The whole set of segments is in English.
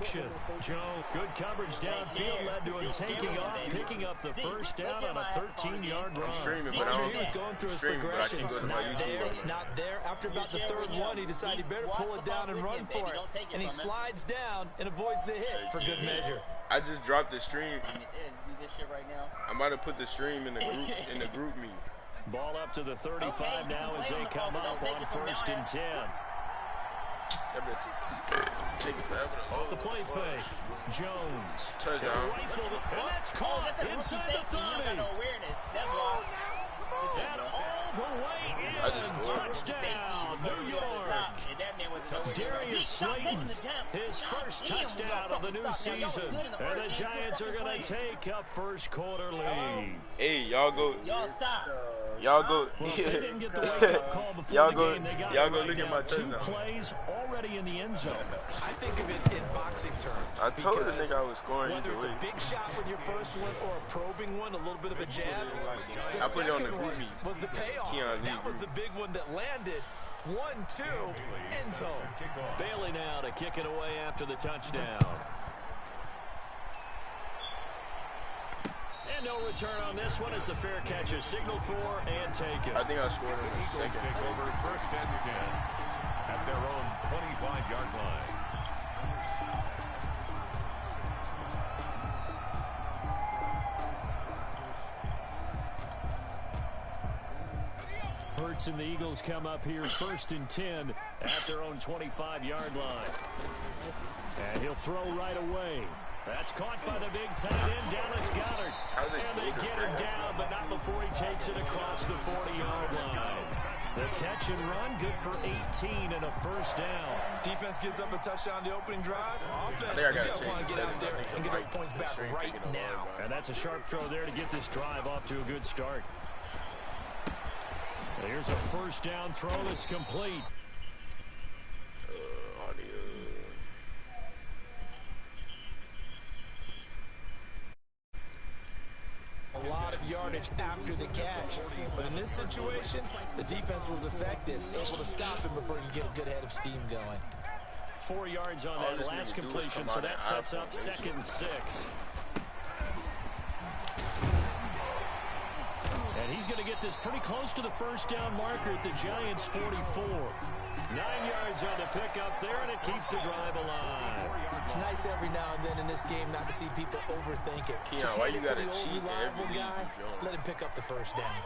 action. Joe, good coverage downfield led to him taking off, picking up the first down on a 13-yard run. He was going through his progressions. Not there. After about the third one, he decided he better pull it down and run for it. And he slides down and avoids the hit for good measure. I just dropped the stream. I'm about to put the stream in the group meet. Ball up to the 35 now as they come up on 1st and 10. Off the play fake. Jones. Touchdown. And that's caught inside the 30. And all the way in. Touchdown, New York. Darius Slayton, his first touchdown of the new season. And the Giants are going to take a first quarter lead. Hey, y'all go. Well, they didn't get the wake-up call before the game. They got go look at my touchdown. 2 plays already in the end zone. I think of it in boxing terms. I told the nigga I was scoring. Whether it's a big shot with your first one or a probing one, a little bit of a jab, the I put it on the second one group meet. was the payoff. That was the big one that landed. 1-2, end zone. Bailey now to kick it away after the touchdown. And no return on this one as the fair catch is signaled for and taken. I think I scored in the second. Take over 1st and 10 at their own 25-yard line. Hurts and the Eagles come up here 1st and 10 at their own 25-yard line. And he'll throw right away. That's caught by the big tight end, Dallas Goedert. And they get him down, but not before he takes it across the 40-yard line. The catch and run, good for 18 and a first down. Defense gives up a touchdown the opening drive. Offense, you got to want to get out there and get those points back right now. And that's a sharp throw there to get this drive off to a good start. Here's a first down throw that's complete. A lot of yardage after the catch. But in this situation, the defense was effective, able to stop him before he get a good head of steam going. 4 yards on that last completion, so that sets up 2nd and 6. And he's going to get this pretty close to the first down marker at the Giants' 44. 9 yards on the pickup there, and it keeps the drive alive. It's nice every now and then in this game not to see people overthink it. Just hand it to the old reliable guy, let him pick up the first down.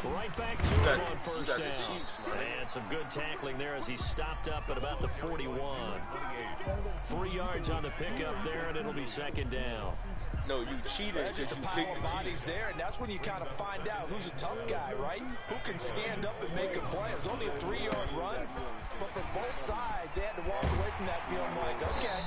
Right back to him on first down. And some good tackling there as he stopped up at about the 41. 3 yards on the pickup there, and it'll be 2nd down. No, you cheated. That's just a pile of bodies there, and that's when you kind of find out who's a tough guy, right? Who can stand up and make a play. It was only a 3-yard run, but for both sides, they had to walk away from that feeling like, okay,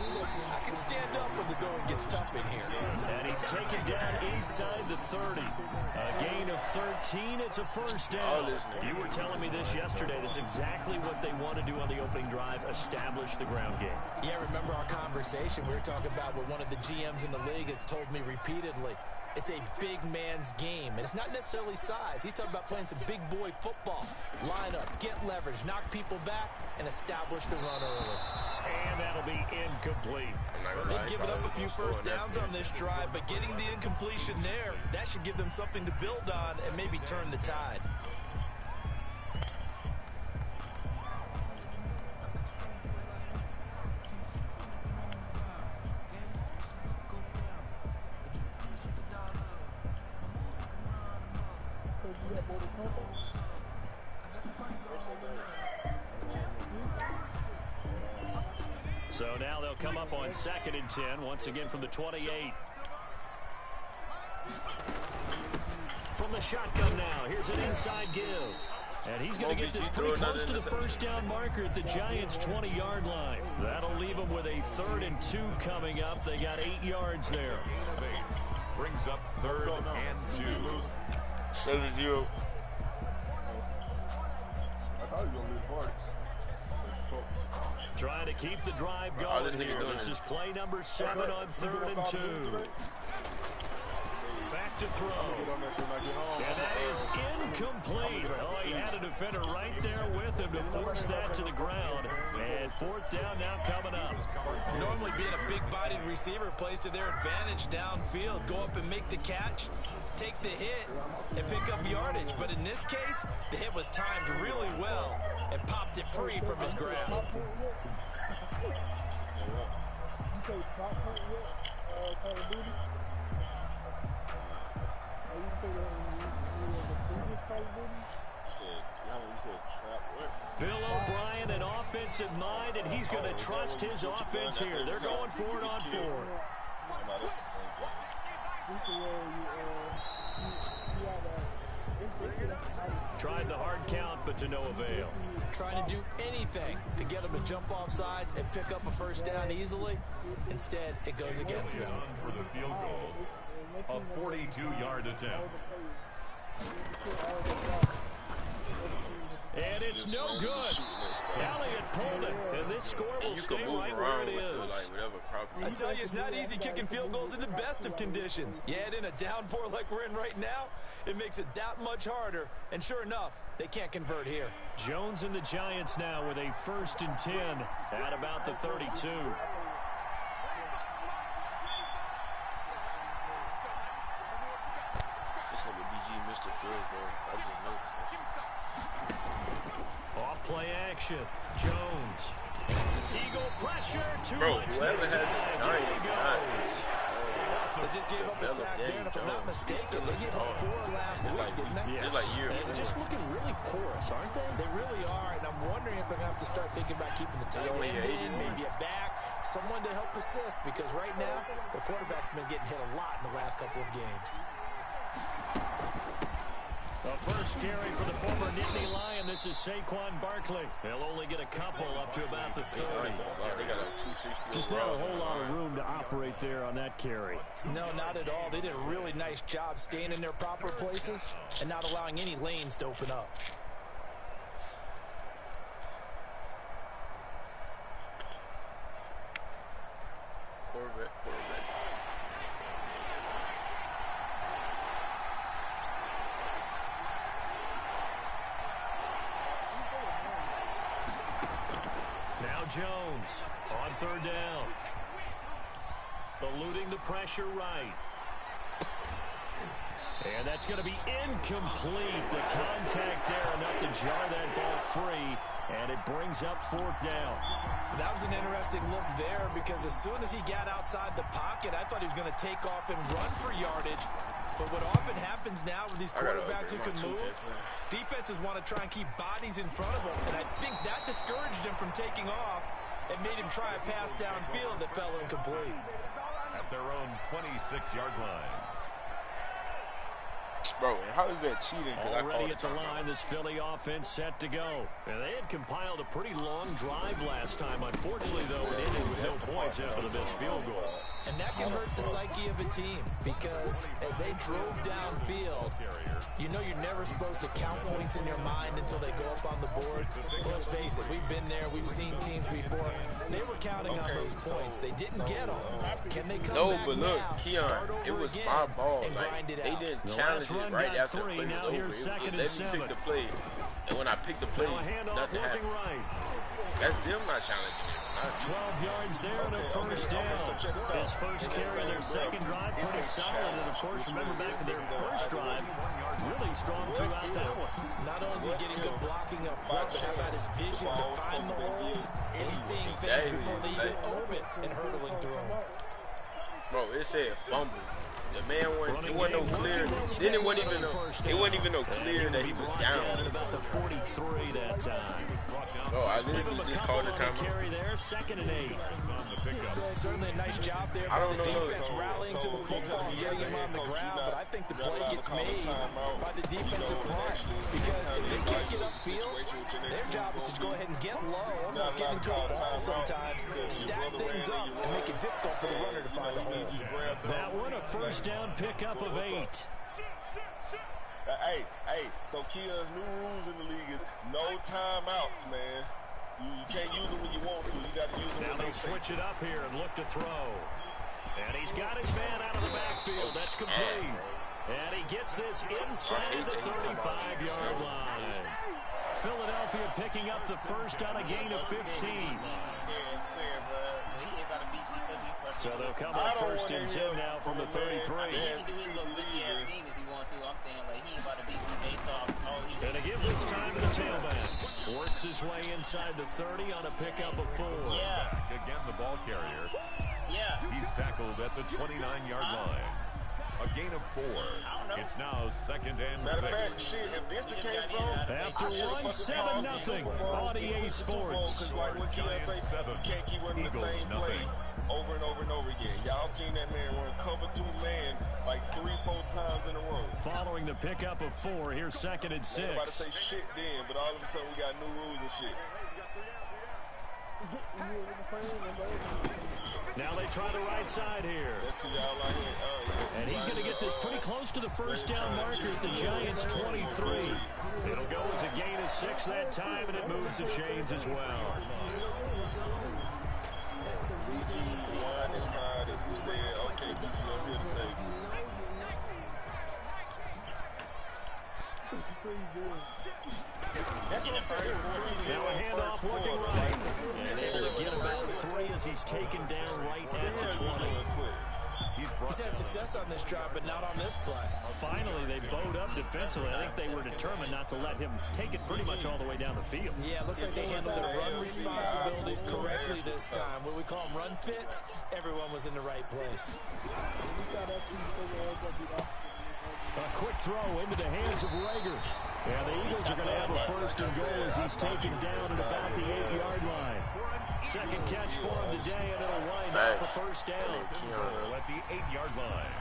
I can stand up when the going gets tough in here. And he's taken down inside the 30. A gain of 13. It's a first down. You were telling me this yesterday. This is exactly what they want to do on the opening drive, establish the ground game. Yeah, remember our conversation. We were talking about what one of the GMs in the league has told me repeatedly. It's a big man's game, and it's not necessarily size. He's talking about playing some big boy football. Line up, get leverage, knock people back, and establish the run early. And that'll be incomplete. They've given up a few first downs on this drive, but getting the incompletion there, that should give them something to build on and maybe turn the tide. So now they'll come up on 2nd and 10, once again from the 28. From the shotgun now, here's an inside give. And he's going to get this pretty close to the first down marker at the Giants' 20-yard line. That'll leave them with a 3rd and 2 coming up. They got 8 yards there. Brings up 3rd and 2. 7-0. Trying to keep the drive going here. This is play number 7 on 3rd and 2. Back to throw. And that is incomplete. Oh, he had a defender right there with him to force that to the ground. And fourth down now coming up. Normally being a big-bodied receiver plays to their advantage downfield. Go up and make the catch, take the hit, and pick up yardage. But in this case, the hit was timed really well and popped it free from his grasp. Bill O'Brien, an offensive mind, and he's going to trust his offense here. They're going for it on fourth. Tried the hard count, but to no avail. Trying to do anything to get them to jump off sides and pick up a first down easily. Instead, it goes against them. For the field goal, a 42-yard attempt. And it's no good. Elliott pulled it, and this score will stay right where it is. I tell you, it's not easy kicking field goals in the best of conditions. You add in a downpour like we're in right now, it makes it that much harder. And sure enough, they can't convert here. Jones and the Giants now with a 1st and 10 at about the 32. Off play action. Jones. Eagle pressure. Too much this time. He goes. They just gave up a sack there, and if I'm not mistaken, they gave up 4 last week, didn't they? Yes. They're just looking really porous, aren't they? They really are, and I'm wondering if they're going to have to start thinking about keeping the tight end in, maybe a back, someone to help assist, because right now, the quarterback's been getting hit a lot in the last couple of games. The first carry for the former Nittany Lion. This is Saquon Barkley. They'll only get a couple up to about the 30. Just not a whole lot of room to operate there on that carry. No, not at all. They did a really nice job staying in their proper places and not allowing any lanes to open up. Corvette. Jones on 3rd down. Eluding the pressure right. And that's going to be incomplete. The contact there enough to jar that ball free. And it brings up 4th down. That was an interesting look there because as soon as he got outside the pocket, I thought he was going to take off and run for yardage. But what often happens now with these quarterbacks who can move, defenses want to try and keep bodies in front of them. And I think that discouraged him from taking off and made him try a pass downfield that fell incomplete. At their own 26-yard line. Bro, how is that cheating? Already at the line, this Philly offense set to go. And they had compiled a pretty long drive last time. Unfortunately, though, it ended with no points after the missed field goal. And that can hurt the psyche of a team because as they drove downfield, you know you're never supposed to count points in your mind until they go up on the board. But let's face it, we've been there. We've seen teams before. They were counting on those points. They didn't get them. Can they come back but look, now, Keon, start over it was again, my ball. and grind it they out? didn't challenge it right after the play was over. It let me pick the play. And when I picked the play, nothing happened. Right. That's them not challenging it. 12 yards there and a 1st down. His first carry, their second drive, pretty solid. And, of course, remember back to their first drive, really strong throughout that one. Not only is he getting good blocking up front, but how about his vision to find the holes? And he's seeing things before they even open and hurtling through them. Bro, it said fumble. The man wasn't no clear. Then it wasn't even no clear that he was down. At about the 43 that time. Oh, I literally just called the time. Carry there, 2nd and 8. Certainly a nice job there by the defense rallying to the football and getting him on the ground, but I think the play gets made by the defensive front because if they can't get upfield, their job is to go ahead and get low, almost get into a ball sometimes, stack things up, and make it difficult for the runner to find a hole. That one a 1st down pickup of 8. So Keon's new rules in the league is no timeouts, man. You can't use them when you want to. You got to use them now when they switch it up here and look to throw. And he's got his man out of the backfield. That's complete. And he gets this inside the 35-yard line. Philadelphia picking up the first on a gain of 15. So they'll come up first and 10 now from the 33. And to give this time to the tailback. Works his way inside the 30 on a pickup of 4. Back again, the ball carrier. He's tackled at the 29-yard line. A gain of 4. It's now 2nd and 6. If this the case, bro, after 1-7-0 on EA Sports. Giants 7, can't keep running the Eagles same play nothing. over and over and over again. Y'all seen that man run cover 2 man like 3-4 times in a row. Following the pickup of 4, here's 2nd and 6. I'm about to say shit then, but all of a sudden we got new rules and shit. Now they try the right side here. That's because y'all like it. And he's going to get this pretty close to the first down marker at the Giants' 23. It'll go as a gain of 6 that time, and it moves the chains as well. One is hard if you say it. Okay, I'm here to say. Now a handoff looking right. And able to get about 3 as he's taken down right at the 20. He's had success on this drive, but not on this play. Finally, they bowed up defensively. I think they were determined not to let him take it pretty much all the way down the field. Yeah, it looks like they handled their run responsibilities correctly this time. What we call them run fits, everyone was in the right place. A quick throw into the hands of Rager. And the Eagles are going to have a first and goal as he's taken down at about the 8-yard line. Second catch for him today, and it'll wind up a first down. At the 8-yard line.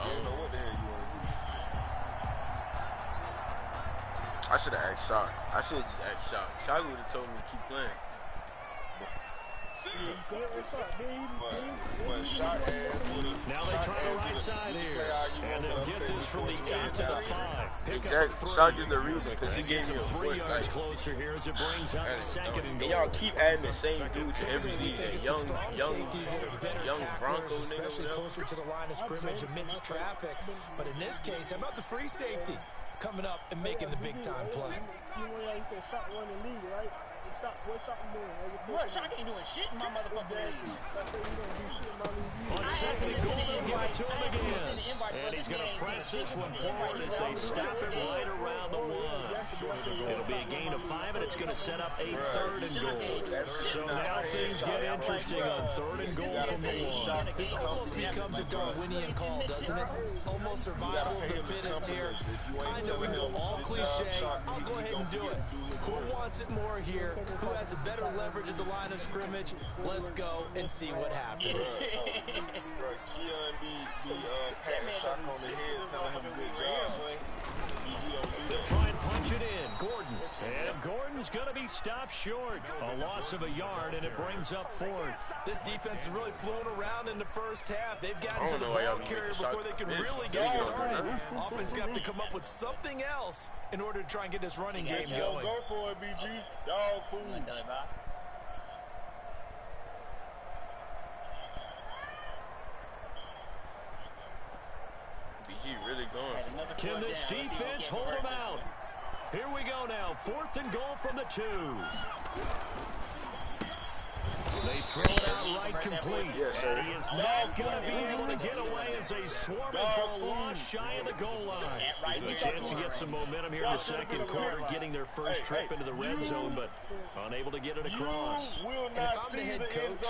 I don't know what the hell you want to do. I should have asked Shock. I should have just asked Shock. Shock would have told me to keep playing. But shot ass. Now they try the right side here. And they'll get this from the 8 to the 5. Exactly. Shock is the reason, because he Gets gave me him a 3 foot. yards closer here as it brings up second and goal. Y'all keep adding the same dude to every league. Young safeties that are better Bronco tacklers, nigga. especially closer to the line of scrimmage amidst traffic. But in this case, how about the free safety coming up and making the big time play? You know, like you said, Shot won the league, right? What Shot doing? What? Shot ain't doing shit in my motherfucking league. On second and goal, they'll give it to him again. And he's going to press this one forward as they stop him right around the 1. It'll be a gain of 5, and it's going to set up a 3rd and goal. So now things get interesting on 3rd and goal from the 1. This almost becomes a Darwinian call, doesn't it? Almost survival of the fittest here. I know we go all cliche. I'll go ahead and do it. Who wants it more here? Who has a better leverage at the line of scrimmage? Let's go and see what happens. Keon be patting Shock on the head, telling him a good job. They'll try and punch it in. Gordon. And Gordon's going to be stopped short. A loss of a yard, and it brings up 4th. This defense has really flown around in the first half. They've gotten to the ball carrier before they can really get started. Offense got to come up with something else in order to try and get this running game going. Go for it, BG. Dog food. BG really going. Can this defense hold him out? Here we go now. 4th and goal from the 2. They throw it out right complete. And he is not going to be able to get away as they swarm him for a loss shy of the goal line. A chance to get some momentum here in the second quarter, getting their first trip into the red zone, but unable to get it across. And if I'm the head coach,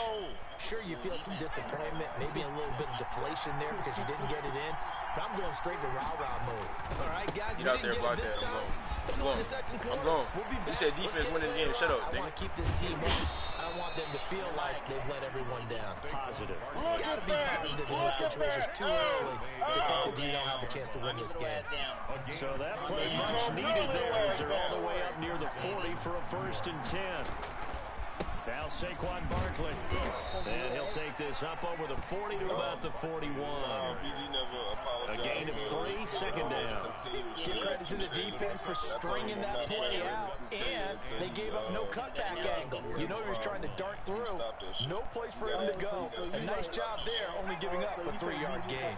sure, you feel some disappointment, maybe a little bit of deflation there because you didn't get it in, but I'm going straight to rah-rah mode. All right, guys, we didn't get it this time. It's only the second quarter. We'll be back. You said defense winning the game. Shut up, I want to keep this team up. I don't want them to feel like they've let everyone down. Positive. You got to be positive in this situation. It's too early to think that you don't have a chance to win this game. So that play much needed there as they're all the way up near the 40 for a 1st and 10. Now Saquon Barkley. And he'll take this up over the 40 to about the 41. A gain of 3, second down. Give credit to the defense for stringing that play out, and they gave up no cutback angle. You know he was trying to dart through. No place for him to go. A nice job there, only giving up a 3-yard gain.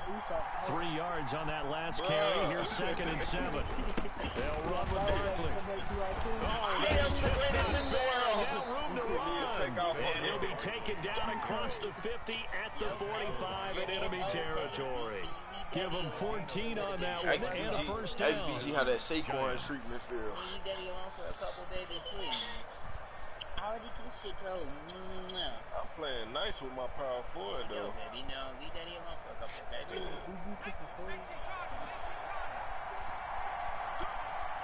3 yards on that last carry. Here's 2nd and 7. They'll run with Barkley. Oh, that's just not fair. He got room to run. And he'll be taken down across the 50 at the 45 in enemy territory. Give him 14 on that one and a first down. XBG had that Saquon treatment feel. I'm playing nice with my power forward though.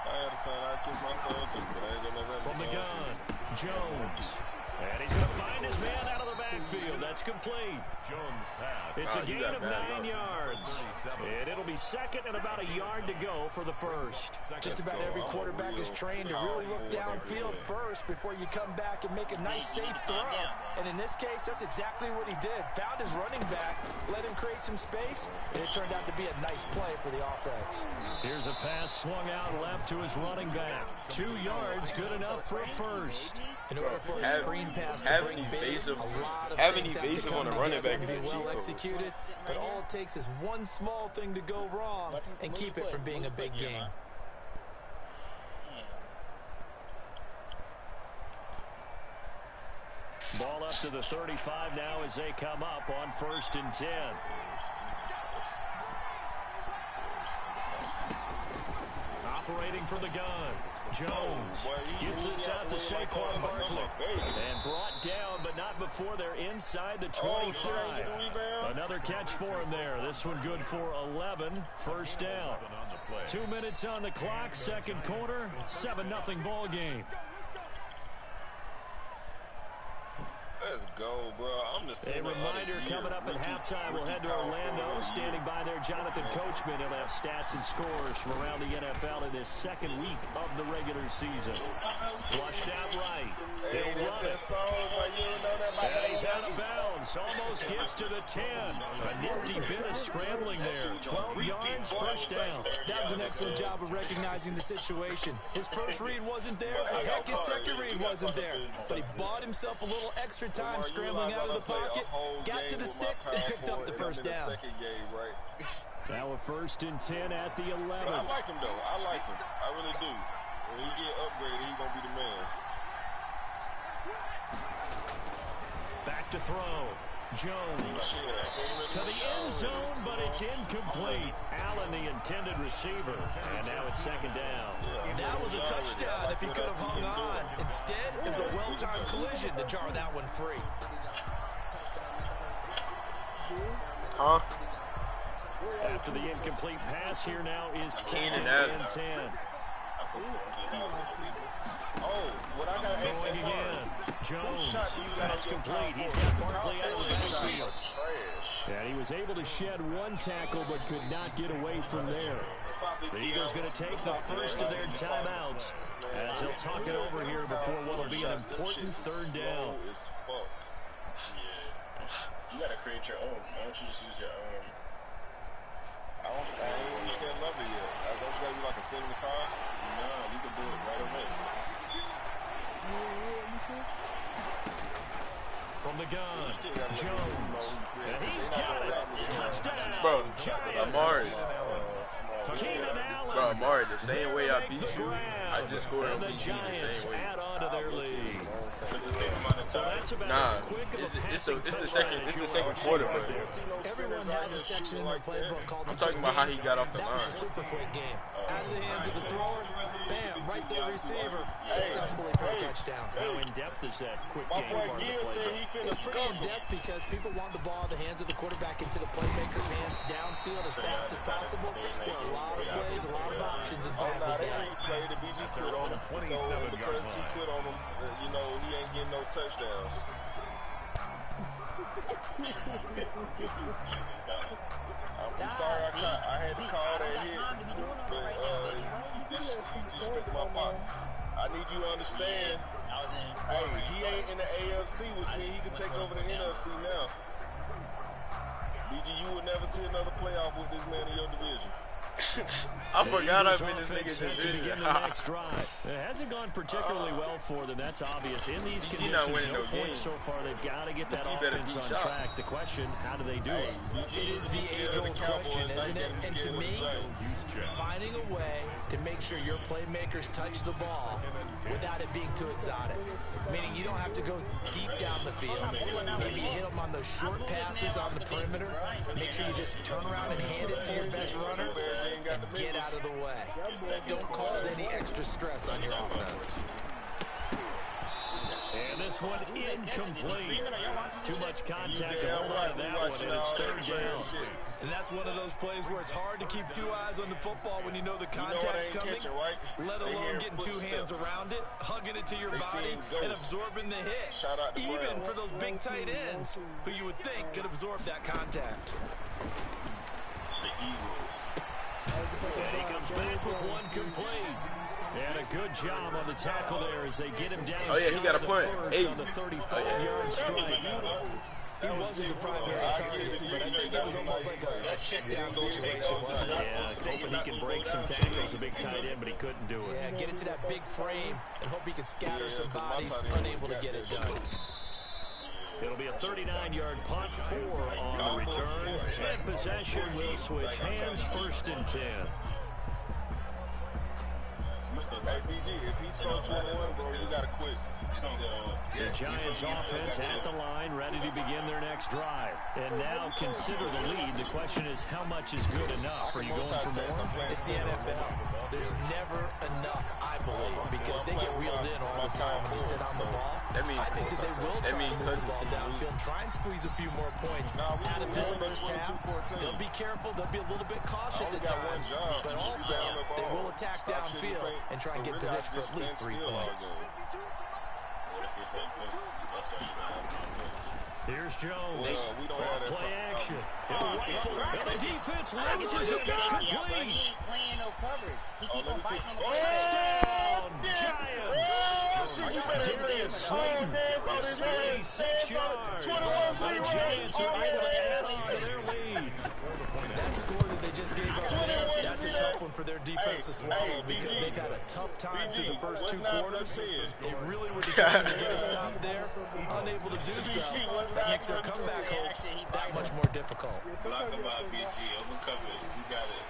I had to sign out kiss my son too, but I ain't gonna let from the gun, Jones. And he's going to find his man out of the backfield. That's complete. Jones pass. It's a gain of 9 yards. And it'll be 2nd and about a yard to go for the first. Just about every quarterback is trained to really look downfield first before you come back and make a nice, safe throw. And in this case, that's exactly what he did. Found his running back, let him create some space, and it turned out to be a nice play for the offense. Here's a pass swung out left to his running back. 2 yards, good enough for a first. In order for a screen pass to bring big, a lot of things have to come together and be well executed, but all it takes is one small thing to go wrong and keep it from being a big game. Ball up to the 35 now as they come up on 1st and 10. Operating for the gun. Jones gets this out to Saquon Barkley. And brought down, but not before they're inside the 25. Another catch for him there. This one good for 11. First down. 2 minutes on the clock. Second quarter. 7-0 ball game. Let's go, bro. I'm the A reminder coming up at halftime. We'll head to Orlando. Standing by there, Jonathan Coachman. He'll have stats and scores from around the NFL in this second week of the regular season. Flushed out right. He'll run it. And he's out of bounds. Almost gets to the 10. A nifty bit of scrambling there. 12 yards, first down. That was an excellent job of recognizing the situation. His first read wasn't there. Heck, his second read wasn't there. But he bought himself a little extra time scrambling out of the pocket, got to the sticks, and picked up the first down. Now a 1st and 10 at the 11. I like him, though. I like him. I really do. When he get upgraded, he's going to be the man. Back to throw. Jones to the end zone, but it's incomplete. Allen, the intended receiver. And now it's 2nd down. That was a touchdown if he could have hung on. Instead, it was a well-timed collision to jar that one free. After the incomplete pass, here now is 2nd and 10. Throwing again. Jones. That's complete. He's got Barkley out of the backfield. And he was able to shed one tackle, but could not get away from there. The Eagles going to take the first of their timeouts as he'll talk it over here before what will be an important 3rd down. You got to create your own. Why don't you just use your own? I don't use that lever yet. Don't you got to be like a 75? No, you can do it right away. From the gun, Jones. And he's got it. Touchdown. Bro, Giants. Amari. Keenan Allen. Bro, Amari, the same way I beat you, I just scored on the BG Giants the same way. add on to their lead. So that's about Nah, as quick of a it's passing the second quarter, bro. Everyone has a section in their playbook called the I'm talking about how he got off the That line. was a super quick game. Out of the hands of the thrower, bam, right to the receiver, successfully for a touchdown. How in-depth is that quick game part of the play? It's pretty in-depth because people want the ball in the hands of the quarterback into the playmaker's hands downfield as fast as possible. There are a lot of plays, a lot of options involved with that. The BG quit on him. So because he quit on him, you know, he ain't getting no touchdowns. I'm sorry I had to call that hit, but you just picked my pocket. I need you to understand. Hey, he ain't in the AFC, which means he can take over the NFC now. BG, you will never see another playoff with this man in your division. I forgot I've been this nigga's division. The next drive. It hasn't gone particularly well for them. That's obvious. In these conditions, no points so far. They've got to get that offense on track. The question, how do they do it? It is the age-old question, isn't it? And to me, finding a way to make sure your playmakers touch the ball without it being too exotic. Meaning you don't have to go deep down the field. Maybe you hit them on those short passes on the perimeter. Make sure you just turn around and hand it to your best runners and get out of the way. Don't cause any extra stress on your offense. And this one incomplete. Too much contact to hold on to that one, and it's third down. And that's one of those plays where it's hard to keep two eyes on the football when you know the contact's coming, let alone getting two hands around it, hugging it to your body, and absorbing the hit. Even for those big tight ends who you would think could absorb that contact. The Eagles. And he comes back with one complete. And a good job on the tackle there as they get him down. Oh, yeah, he got a punt. Hey. On the 35-yard strike. He wasn't the primary target, but I think it was almost like a check-down situation. Yeah, hoping he can break some tackles, a big tight end, but he couldn't do it. Yeah, get it to that big frame and hope he can scatter some bodies, unable to get it done. It'll be a 39-yard punt, 4 on the return. And possession will switch hands, 1st and 10. Hey, BG, if he scores 21, bro, you got to quit. The Giants offense at the line, ready to begin their next drive. And now consider the lead. The question is, how much is good enough? Are you going for more? It's the NFL. There's never enough, I believe, because they get reeled in all the time when you sit on the ball. I think that they will try to move the ball downfield, try and squeeze a few more points out of this first half. They'll be careful. They'll be a little bit cautious at times, but also they will attack downfield and try and get position for at least 3 points. Here's Jones. Play action. And the defense launches it. It's complete. He ain't playing no coverage. He keep on biting on the ball. Touchdown, Giants. Darius Slayton, 36 yards. The Giants are able to add on to their lead. That score that they just gave up there, that's a tough one for their defense to swallow because they got a tough time through the first 2 quarters. They really were determined to get a stop there, unable to do so. That makes their comeback hopes that much more difficult. Block him out, BG. Overcome it. You got it.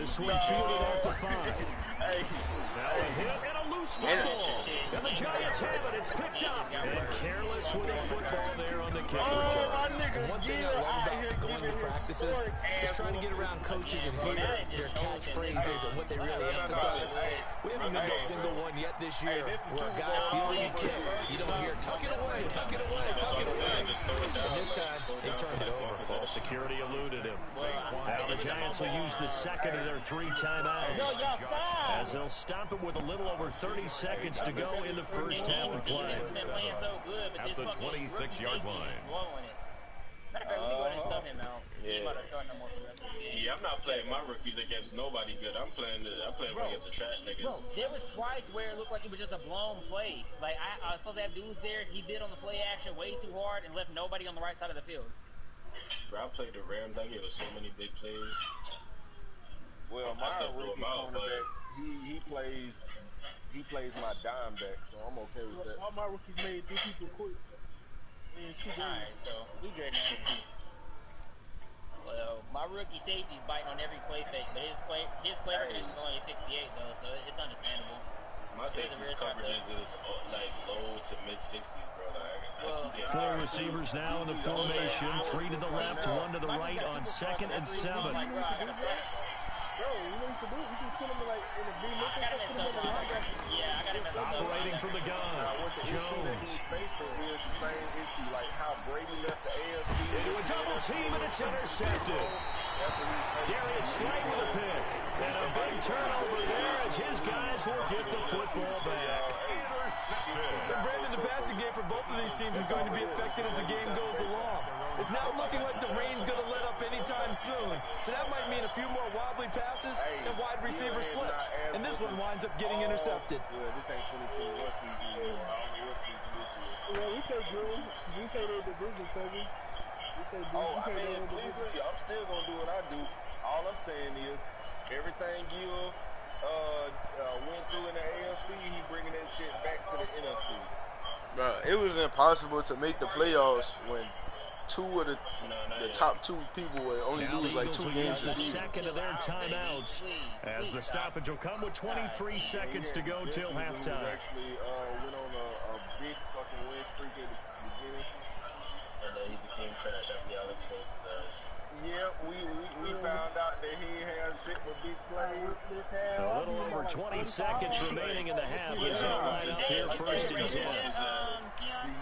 This one fielded at the 5. Now a hit and a loose football. And the Giants have it. It's picked up. And Careless with a football there on the kick return. One thing I love about going to practices is trying to get around coaches and hear their catchphrases and what they really emphasize. We haven't been to a single one yet this year where a guy fielding a kick, you don't hear, tuck it away, tuck it away, tuck it away. And this time, they turned it over. Ball security eluded him. Now the Giants will use the second of their 3 timeouts, as they'll stop it with a little over 30 seconds to go in the first half of play. At the 26-yard line. Yeah, I'm not playing my rookies against nobody good. I'm playing against the trash niggas. Bro, there was twice where it looked like it was just a blown play. Like, I was supposed to have dudes there. He did on the play action way too hard and left nobody on the right side of the field. Bro, I played the Rams. I gave us so many big plays. Well, my rookie cornerback, he plays my dime back, so I'm okay with that. All my rookies made 2 people quit. Alright, so we good now. Well, my rookie safety's biting on every play fake, but his play recognition is only 68 though, so it's understandable. My safety's coverages is like low to mid 60s, bro. 4 receivers now in the formation. 3 to the left, 1 to the right on 2nd and 7. Bro, you know what you can do? You can put him like in a big nickel. Yeah, I got him as a operating from the gun. Jones. Into a double team, and it's intercepted. Darius Slay with a pick. And a big turnover there as his guys will get the football back. And Brandon, the passing game for both of these teams is going to be affected as the game goes along. It's not looking like the rain's going to let up anytime soon. So that might mean a few more wobbly passes and wide receiver slips. And this one winds up getting intercepted. Yeah, this ain't 22 what season. I don't know what season this is. Yeah, we say Drew. We say they're the division, cousin. I'm still going to do what I do. All I'm saying is, everything Gil went through in the AFC, he bringing that shit back to the NFC. Bro, it was impossible to make the playoffs when two of the top two people would only lose like 2 games the a season. second of their timeouts as the stoppage will come with 23 seconds to go till halftime. Actually went on a big fucking win streak at the beginning. And then he became trash after y'all exposed that. Yeah, we found out that he has shit with big plays. A little over 20 seconds remaining in the half as they'll line up here first and 10. The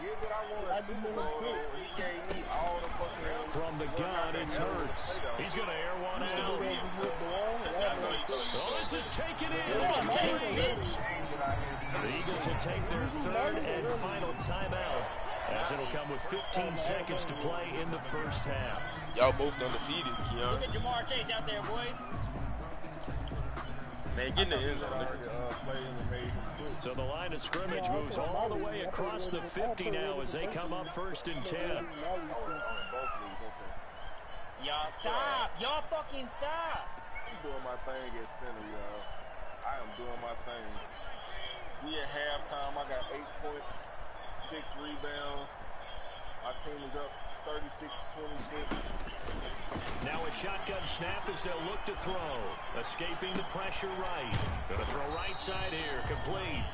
year that I won a Super Bowl, he gave me all the fucking... From the gun, it's Hurts. He's going to air one out. Oh, this is taken in. It's complete. The Eagles will take their third and final timeout, as it'll come with 15 seconds to play in the first half. Y'all both undefeated, Keon. Look at Jamar Chase out there, boys. Man, get in the end zone. So the line of scrimmage moves all the way across the 50 now as they come up first and 10. Y'all stop. Y'all fucking stop. I'm doing my thing at center, y'all. I am doing my thing. We at halftime. I got 8 points, 6 rebounds. My team is up 36-26. Now a shotgun snap as they'll look to throw. Escaping the pressure right. Going to throw right side here. Complete.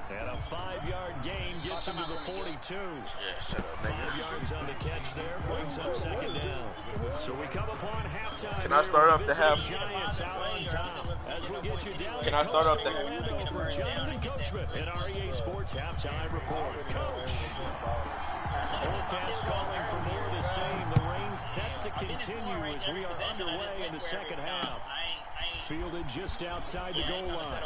And a 5-yard gain gets him to the 42. Yeah, shut up, 5 yards on the catch there. Brings up second down. So we come upon halftime. Can I start off the half? Giants out on top. As we'll get you down. Can I start off the half? For Jonathan Coachman at REA Sports Halftime Report. Coach. Forecast calling for more of the same. The rain set to continue as we are underway in the second half. Fielded just outside the goal line.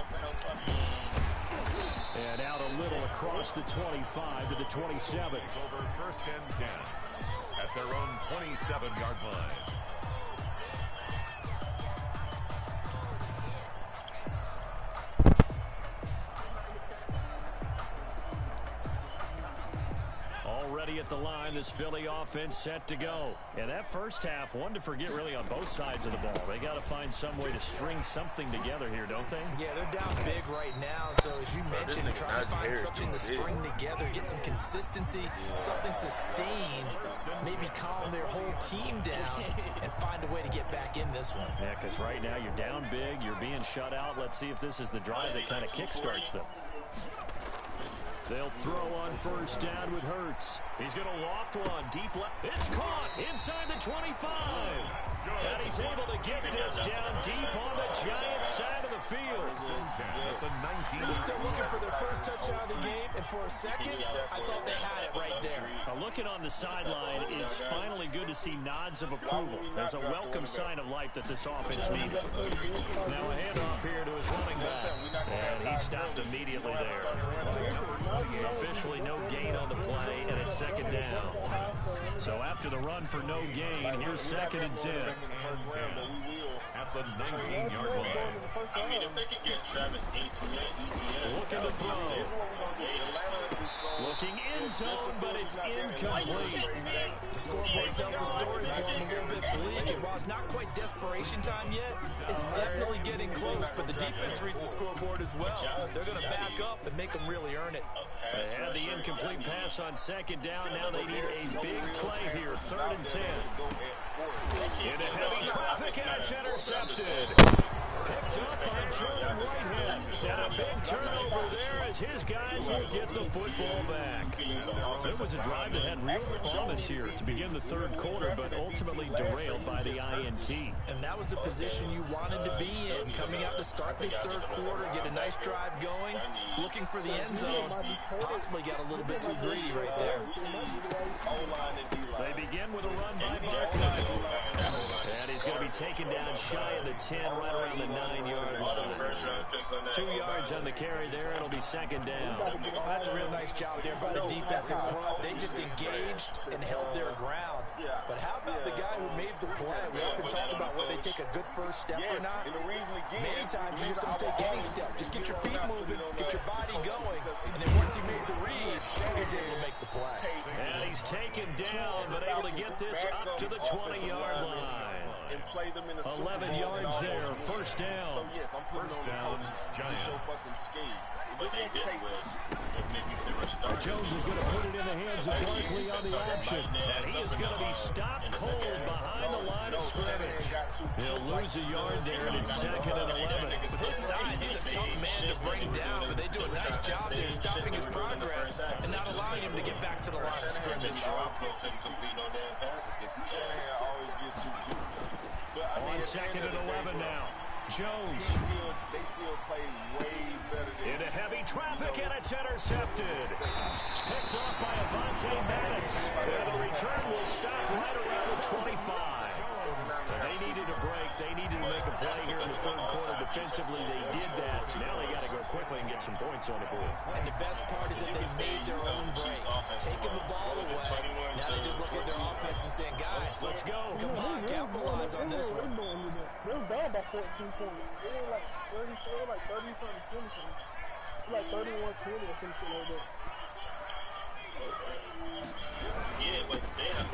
And out a little across the 25 to the 27. Over first and 10 at their own 27-yard line. Already at the line, this Philly offense set to go. And that first half, one to forget really on both sides of the ball. They got to find some way to string something together here, don't they? Yeah, they're down big right now. So as you mentioned, trying to find something to string together, get some consistency, something sustained, maybe calm their whole team down and find a way to get back in this one. Yeah, because right now you're down big, you're being shut out. Let's see if this is the drive that kind of kickstarts them. They'll throw on first down with Hurts. He's going to loft one deep left. It's caught inside the 25. And he's able to get this down deep on the Giants side of the field. They're still looking for their first touchdown of the game, and for a second, I thought they had it right there. Looking on the sideline, it's finally good to see nods of approval. There's a welcome sign of life that this offense needed. Now a handoff here to his running back. And he stopped immediately there. Officially no gain on the play, and it's second down. So after the run for no gain, here's second and 10. At the 19-yard line. I mean, if they could get Travis Etienne. Looking to throw. Looking in zone, but it's incomplete. The scoreboard tells the story for him a little bit bleak, and while it's not quite desperation time yet, it's definitely getting close, but the defense reads the scoreboard as well. They're going to back up and make them really earn it. They had the incomplete pass on second down. Now they need a big play here, third and 10. Into heavy traffic, and it's intercepted. Picked up by Jordan Whitehead. And a big turnover there as his guys will get the football back. So it was a drive that had real promise here to begin the third quarter, but ultimately derailed by the INT. And that was the position you wanted to be in, coming out to start this third quarter, get a nice drive going, looking for the end zone. Possibly got a little bit too greedy right there. They begin with a run by Barkley. And he's going to be taken down shy of the 10, right around the 9-yard line. 2 yards on the carry there. It'll be second down. Oh, that's a real nice job there by the defense in front. They just engaged and held their ground. But how about the guy who made the play? We often talk about whether they take a good first step or not. Many times you just don't take any step. Just get your feet moving, get your body going, and then once he made the read, he's able to make the play. And he's taken down, but able to get this up to the 20-yard line. 11 yards there, first down. First down, Giants. Jones is going to put it in the hands of Barkley on the option. And he is going to be stopped cold behind the line of scrimmage. He'll lose a yard there, and it's second and 11. With his size, he's a tough man to bring down, but they do a nice job there stopping his progress and not allowing him to get back to the line of scrimmage. On second and 11 now. Jones. They still play way better than into heavy traffic, and it's intercepted. Picked off by Avonte Maddox. And the return will stop right around the 25. They needed a break. They needed to make a play here in the third quarter. Defensively, they did that. Now they got to go quickly and get some points on the board. And the best part is that they made their own break. Taking the ball away. Now they just look at their offense and saying, guys, let's go. Come on, capitalize on this one. They were down by 14 points. They were like 30-something, 20-something. Like 31-20 or some shit like that.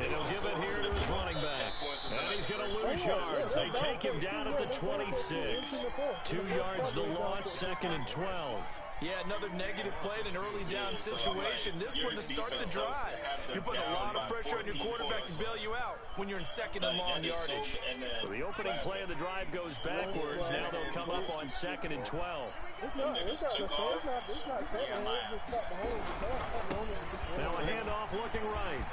And he'll give it here to his running back. And he's going to lose yards. They take him down at the 26. 2 yards the loss, second and 12. Yeah, another negative play in an early down situation. This one to start the drive. You're putting a lot of pressure on your quarterback to bail you out when you're in second and long yardage. So the opening play of the drive goes backwards. Now they'll come up on second and 12. Now a handoff looking right.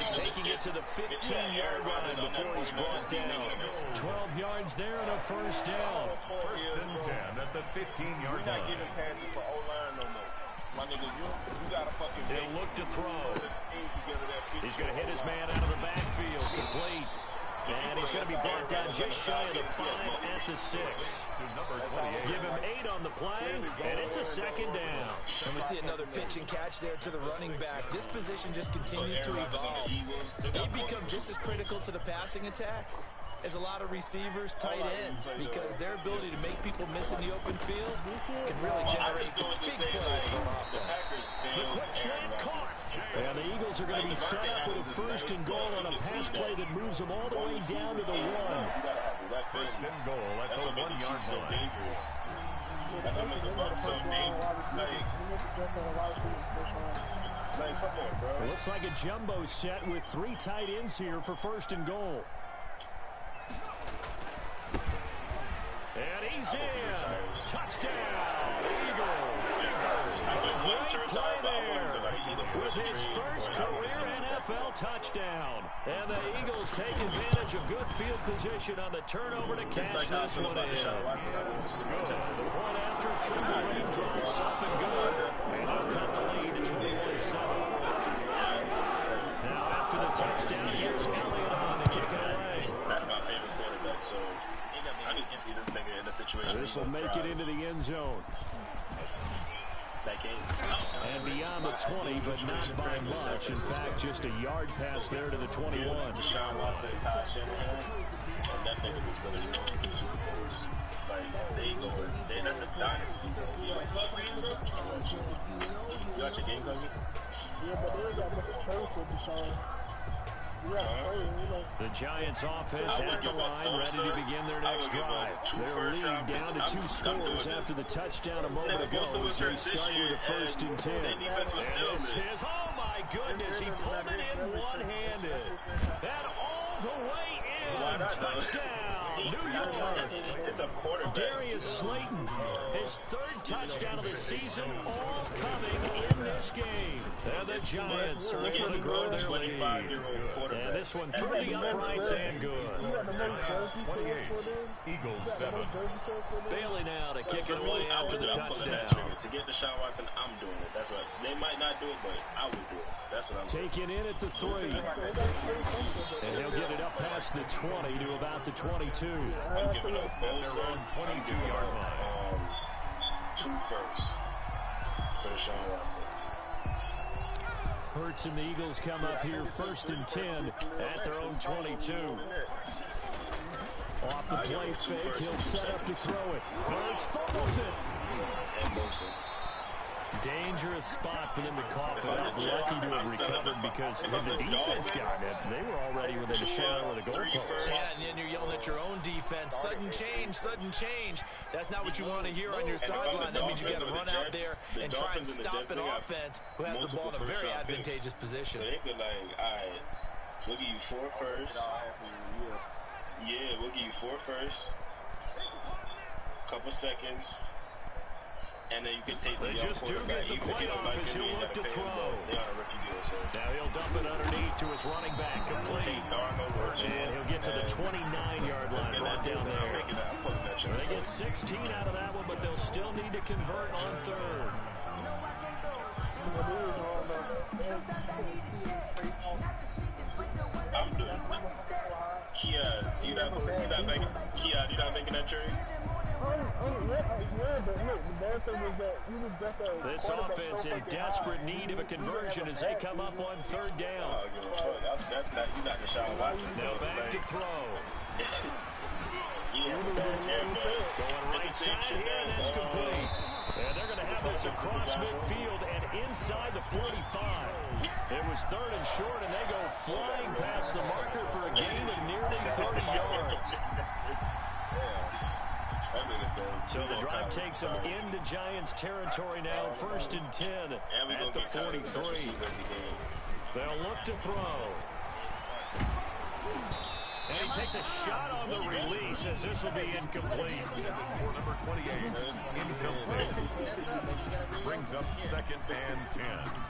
Taking it to the 15-yard line before he's brought down. 12 yards there and a first down. First and 10 at the 15-yard line. You're not getting passes for O-line no more. My nigga, you got to fucking... He'll look to throw. He's going to hit his man out of the backfield. Complete. And he's going to be brought down just shy of the 5 at the 6. Give him 8 on the play, and it's a second down. And we see another pitch and catch there to the running back. This position just continues to evolve. They become just as critical to the passing attack as a lot of receivers, tight ends, because their ability to make people miss in the open field can really generate big plays for offense. The quick slant caught. And the Eagles are going to be set up with a first and goal on a pass play that moves them all the way down to the 1. First and goal at the 1-yard line. It looks like a jumbo set with 3 tight ends here for first and goal. And he's in. Touchdown, Eagles. A great play there with his first career NFL touchdown. And the Eagles take advantage of good field position on the turnover to cash this one in. The point after from the raindrops up and good. And they'll cut the lead to 21-7. Now after the touchdown, here's Elliott on to kick it away. That's my favorite quarterback, so I need to see this nigga in the situation. This will make it into the end zone. And beyond the 20, but not by much. In fact, just a yard pass there to the 21. Deshaun Watson, Kyle Shanahan, and that nigga was really like, they go, that's a dynasty. You watch your game, Kobe? Yeah, but they got much trade for Deshaun. The Giants offense at the line, ready to begin their next drive. Their lead down to 2 scores after the touchdown a moment ago as they start with a first and 10. And this is, oh my goodness, he pulled it in one-handed. And all the way in, touchdown, New York. Darius Slayton, his 3rd touchdown of the season, all coming in this game. And the Giants are able to grow their lead. And this one through the uprights and good. 28, Eagles 7. Bailey now to kick it away after the touchdown. To get Deshaun Watson, I'm doing it. That's what they might not do it, but I will do it. That's what I'm saying. Taken in at the 3. And he'll get it up past the 20 to about the 22. I'm giving up both their own 22-yard line. 2 firsts for Deshaun Watson. Hurts and the Eagles come up here 1st and 10 at their own 22. Off the play fake, he'll set up to throw it. Hurts fumbles it. And Bosa. Dangerous spot for them to cough it up. Lucky to have recovered because when the defense got it, they were already within a shadow of the goalpost. Yeah, and then you're yelling at your own defense. Sudden change, sudden change. That's not what you want to hear on your sideline. That means you got to run out there and try and stop an offense who has the ball in a very advantageous position. So they could like, all right, we'll give you 4 firsts. Yeah, we'll give you 4 firsts. Couple seconds. And then you can take they just do get the playoff as he'll look to throw. Now he'll dump it underneath to his running back, complete. And he'll get to the 29-yard line, brought down there. They get 16 out of that one, but they'll still need to convert on 3rd. I'm doing it. Kia, you not making that trade? This offense in desperate need of a conversion as they come up on 3rd down. That's not, you're not Deshaun Watson. Now back to throw. Going right side here, and that's complete. And they're going to have this across midfield and inside the 45. It was 3rd and short, and they go flying past the marker for a gain of nearly 30 yards. So the drive takes them into Giants territory now, 1st and 10 at the 43. They'll look to throw. And he takes a shot on the release as this will be incomplete. For number 28, incomplete. Brings up 2nd and 10.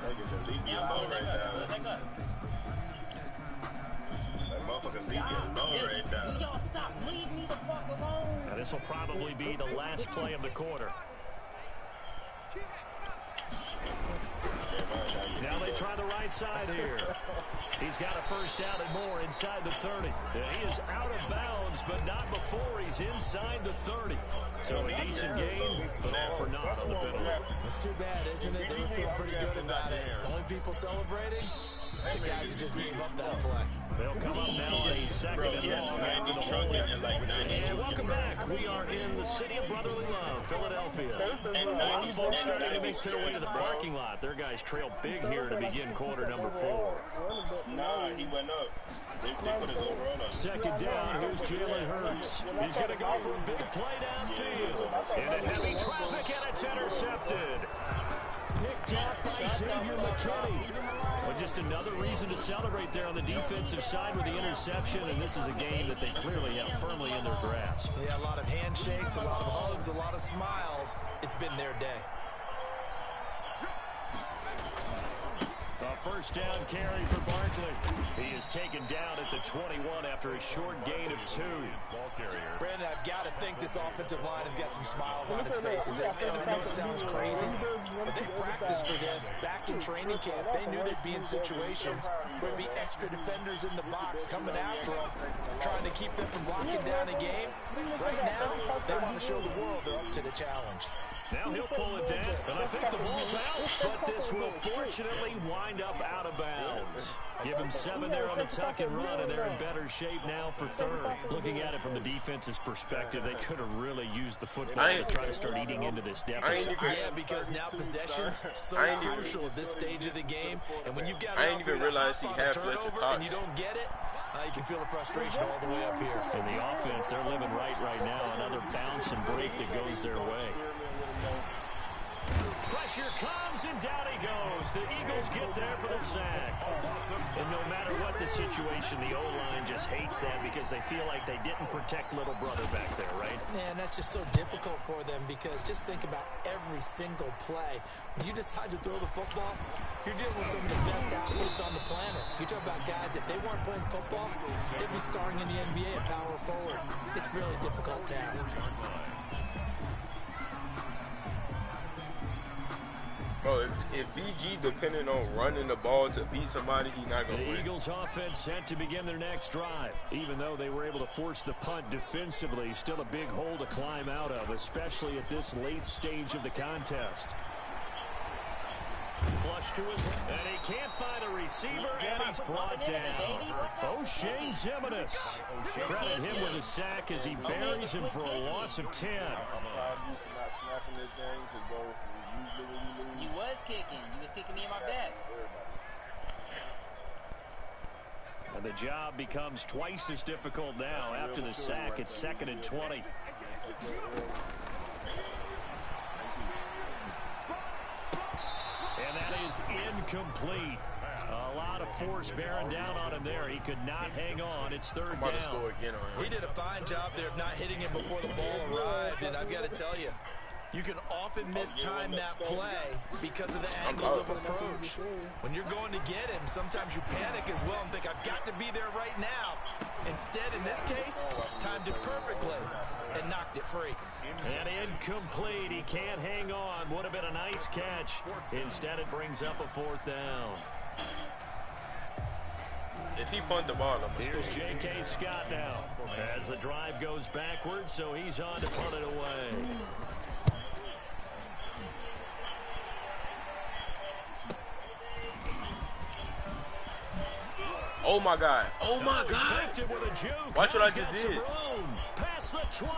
Like I said, leave me alone right now. That motherfucker leave me alone right now. Y'all stop, leave me the fuck alone. Now this will probably be the last play of the quarter. Now they try the right side here. He's got a first down and more inside the 30. He is out of bounds, but not before he's inside the 30. So a decent gain, but all for naught on the penalty. It's too bad, isn't it? They were feeling pretty good about it. The only people celebrating? The guys who just gave up that play. They'll come up now on a 2nd and long after the hold. And welcome back. We are in the city of brotherly love, Philadelphia. And folks starting to make their way to the parking lot. Their guys trail big here to begin quarter number 4. Nah, he went up. They put his overall on. 2nd down, here's Jalen Hurts. He's going to go for a big play downfield. Into heavy traffic, and it's intercepted. Picked off by Xavier McKinney. Well, just another reason to celebrate there on the defensive side with the interception, and this is a game that they clearly have firmly in their grasp. Yeah, a lot of handshakes, a lot of hugs, a lot of smiles. It's been their day. A first down carry for Barkley. He is taken down at the 21 after a short gain of 2. Ball carrier. Brandon, I've got to think this offensive line has got some smiles on its faces. I know it sounds crazy, but they practiced for this back in training camp. They knew they'd be in situations where there'd be extra defenders in the box coming after them, trying to keep them from locking down a game. Right now, they want to show the world they're up to the challenge. Now he'll pull it down, and I think the ball's out, but this will fortunately wind up out of bounds. Give him 7 there on the tuck and run, and they're in better shape now for 3rd. Looking at it from the defense's perspective, they could have really used the football to try to start eating into this deficit. Yeah, because now possession's so crucial at this stage of the game, and when you've got I didn't even realize he had turnover and you don't get it, you can feel the frustration all the way up here. And the offense, they're living right now. Another bounce and break that goes their way. Pressure comes, and down he goes. The Eagles get there for the sack. And no matter what the situation, the O-line just hates that because they feel like they didn't protect little brother back there, right? Man, that's just so difficult for them because just think about every single play. When you decide to throw the football, you're dealing with some of the best athletes on the planet. You talk about guys, if they weren't playing football, they'd be starring in the NBA at power forward. It's a really difficult task. Bro, if BG depending on running the ball to beat somebody, he's not going to win. The Eagles offense set to begin their next drive. Even though they were able to force the punt defensively, still a big hole to climb out of, especially at this late stage of the contest. Flush to his right, and he can't find a receiver, and he's brought down. O'Shane Ximines. Credit him with a sack as he buries him for a loss of 10. You was kicking. You was kicking me in my back. And the job becomes twice as difficult now after the sack. It's 2nd and 20. And that is incomplete. A lot of force bearing down on him there. He could not hang on. It's 3rd down. He did a fine job there of not hitting him before the ball arrived. And I've got to tell you, you can often mistime that play because of the angles of approach. When you're going to get him, sometimes you panic as well and think, I've got to be there right now. Instead, in this case, timed it perfectly and knocked it free. And incomplete. He can't hang on. Would have been a nice catch. Instead, it brings up a 4th down. If he punt the ball, here's J.K. Scott now as the drive goes backwards, so he's on to punt it away. Oh my God. Oh my God. Watch what I just did. Past the 20.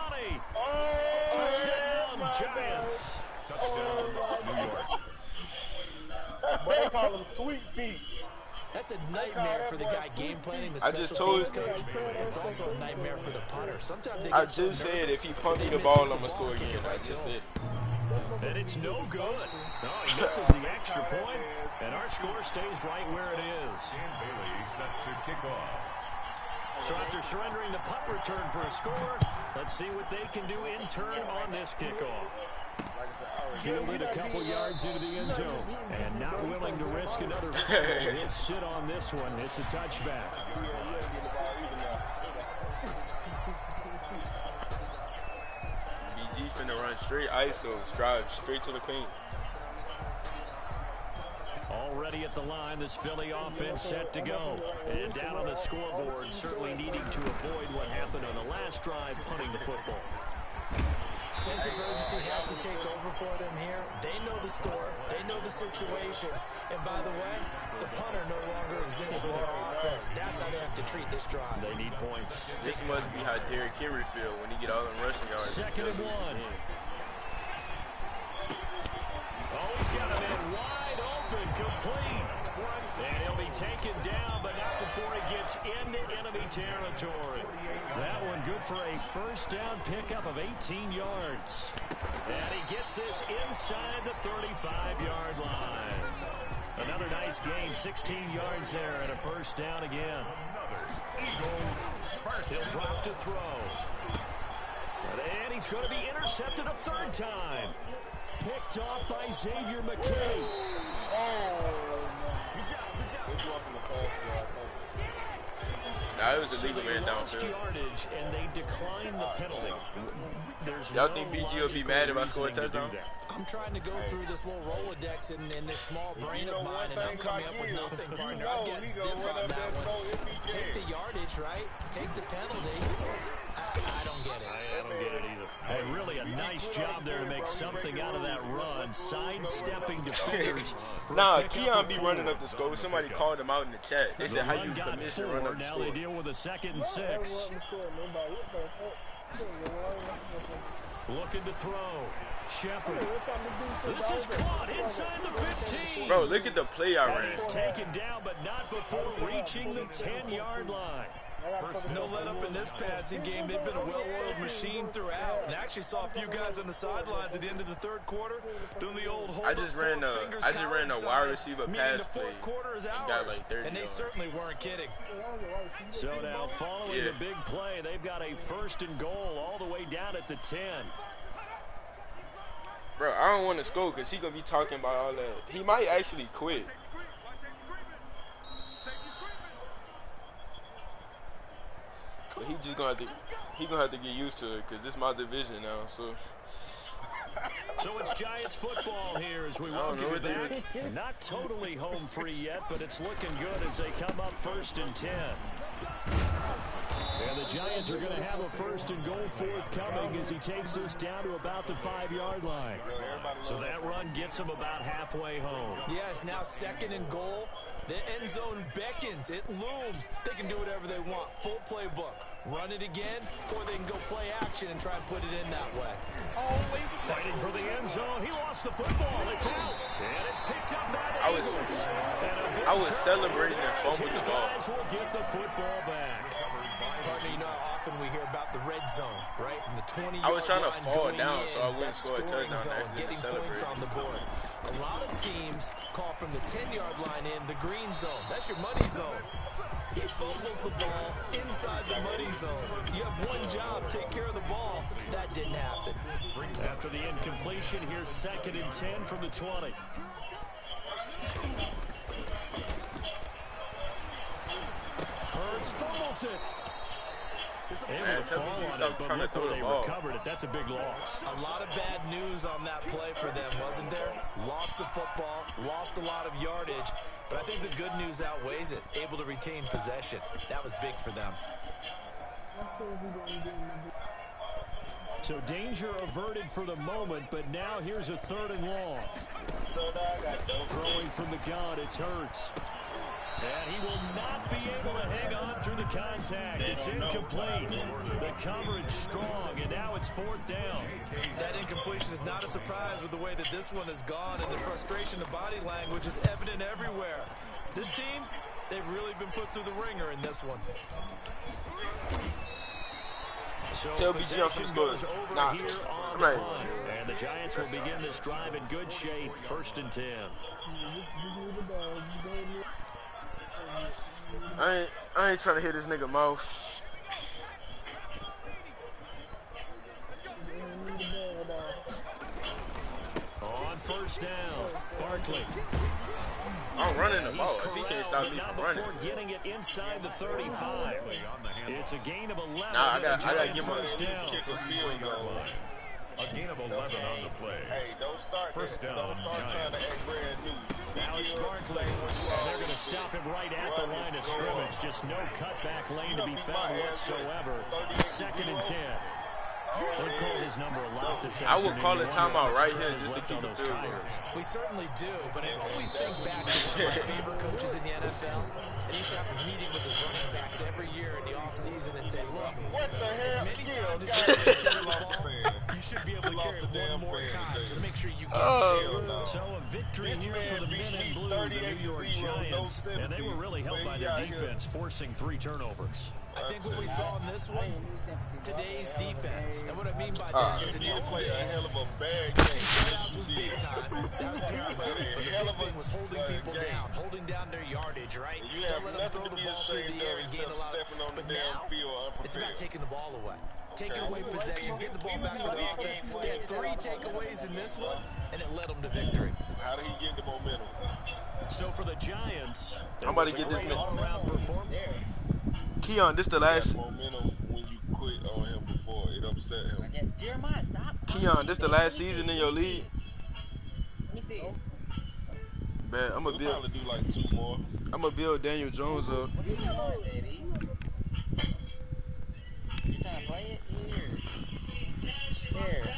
Touchdown, Giants. Touchdown, New York. But they call them sweet feet. That's a nightmare for the guy game planning, the special teams coach. It's also a nightmare for the punter. Sometimes they get I just said if he punted the ball, I'm going to score again. I just said. And it's no good. No, he misses the extra point, and our score stays right where it is. Dan Bailey set to kick off. So after surrendering the punt return for a score, let's see what they can do in turn on this kickoff. Fielded a couple yards into the end zone, and not willing to risk another fumble. He'll sit on this one. It's a touchback. BG's finna run straight ISO, drive straight to the paint. Already at the line, this Philly offense set to go. And down on the scoreboard, certainly needing to avoid what happened on the last drive, punting the football. Sense of urgency has to take over for them here. They know the score. They know the situation. And by the way, the punter no longer exists for their offense. That's how they have to treat this drive. They need points. This must be how Derrick Henry feel when he get all them rushing yards. 2nd and 1. Oh, he's got a man wide open, complete. And he'll be taken down, but not before he gets into enemy territory. That one good for a 1st down pickup of 18 yards. And he gets this inside the 35-yard line. Another nice gain, 16 yards there, and a 1st down again. He'll drop to throw. And he's going to be intercepted a 3rd time. Picked off by Xavier McKay. Nah, it was a legal man downfield. Yardage, and they declined the penalty. Y'all think BG will be mad if I score a touchdown? I'm trying to go through this little Rolodex in this small brain of mine, and I'm coming up with nothing, partner. I've got zip on that one. Take the yardage, right? Take the penalty. I don't get it. I don't get it either. And really a nice job there to make something out of that run. Sidestepping defenders. Nah, Keon be running up the score. Somebody called him out in the chat. They said, how you commission run up the now score? They deal with a 2nd and 6. Looking to throw. Shepard. This is caught inside the 15. Bro, look at the play I ran. He's taken down, but not before reaching the 10-yard line. No let up in this passing game. They've been a well-oiled machine throughout. And I actually saw a few guys on the sidelines at the end of the 3rd quarter doing the old hold. I just ran a wide receiver pass the 4th quarter is ours, and they certainly weren't kidding. So now following the big play, they've got a 1st and goal all the way down at the 10. Bro, I don't want to score because he's going to be talking about all that. He might actually quit. But he gonna have to get used to it because this is my division now. So So it's Giants football here as we welcome you back. Not totally home free yet, but it's looking good as they come up 1st and 10. And the Giants are going to have a 1st and goal forthcoming as he takes this down to about the 5-yard line. So that run gets him about halfway home. Yes, now 2nd and goal. The end zone beckons. It looms. They can do whatever they want. Full playbook. Run it again, or they can go play action and try and put it in that way. Fighting for the end zone. He lost the football. It's out. And it's picked up by the Eagles. I was celebrating that fumble These ball. guys will get the football back. Partner, you know how often we hear about the red zone, right? From the 20-yard line. I was trying to fall down so I wouldn't score a scoring touchdown. zone, getting points on the board. A lot of teams call from the 10-yard line in the green zone. That's your money zone. He fumbles the ball inside the money zone. You have one job, take care of the ball. That didn't happen. After the incompletion, here's 2nd and 10 from the 20. Hurts fumbles it. Able to fall on it, but look where they recovered it. That's a big loss. A lot of bad news on that play for them, wasn't there? Lost the football, lost a lot of yardage, but I think the good news outweighs it. Able to retain possession. That was big for them. So danger averted for the moment, but now here's a 3rd and long. Throwing from the gun, it's Hurts. And he will not be able to hang on through the contact. It's incomplete. The coverage strong, and now it's 4th down. That incompletion is not a surprise with the way that this one has gone, and the frustration, the body language is evident everywhere. This team, they've really been put through the ringer in this one. So possession goes over here on the punt. And the Giants will begin this drive in good shape, 1st and 10. I ain't trying to hit this nigga mouth. On 1st down, Barkley. I'm running the ball. If he can't stop me from running. Before getting it inside the 35. It's a gain of 11. Nah, I gotta give my first down. kick a field goal. A gain of 11 on the play. Hey, don't start 1st down, trying to act brand new. Now it's Barkley. And they're going to stop him right at the line of scrimmage. Just no cutback lane to be found whatsoever. 2nd and 10. They've called his number a lot this afternoon. I would call a timeout right here just to keep the field goal. We certainly do, but I always think back to one of my favorite coaches in the NFL. And he used to have a meeting with his running backs every year in the offseason and say, look, as many times as you carry the ball, you should be able to carry it one more time. So make sure you get it. So a victory here for the men in blue, the New York Giants. And they were really helped by their defense, forcing 3 turnovers. I think what we saw in this one, today's defense. And what I mean by that is in the old days, pitching shutouts was big time. That was paramount. But the big thing was holding people down, holding down their yardage, right? Don't let them throw the ball through the air and gain a lot. But now, it's about taking the ball away. Taking away possessions, getting the ball back for the offense. They had 3 takeaways in this one, and it led them to victory. How did he get the momentum? So for the Giants, I'm about to get this all-around performance. Keon, this the last. Momentum when you quit on him before, it upset him. Jeremiah, stop. Keon, this the last season in your league. Let me see. Man, I'm gonna We'll probably do like 2 more. I'm gonna build Daniel Jones up. What are you doing, baby? You trying to play it? Here.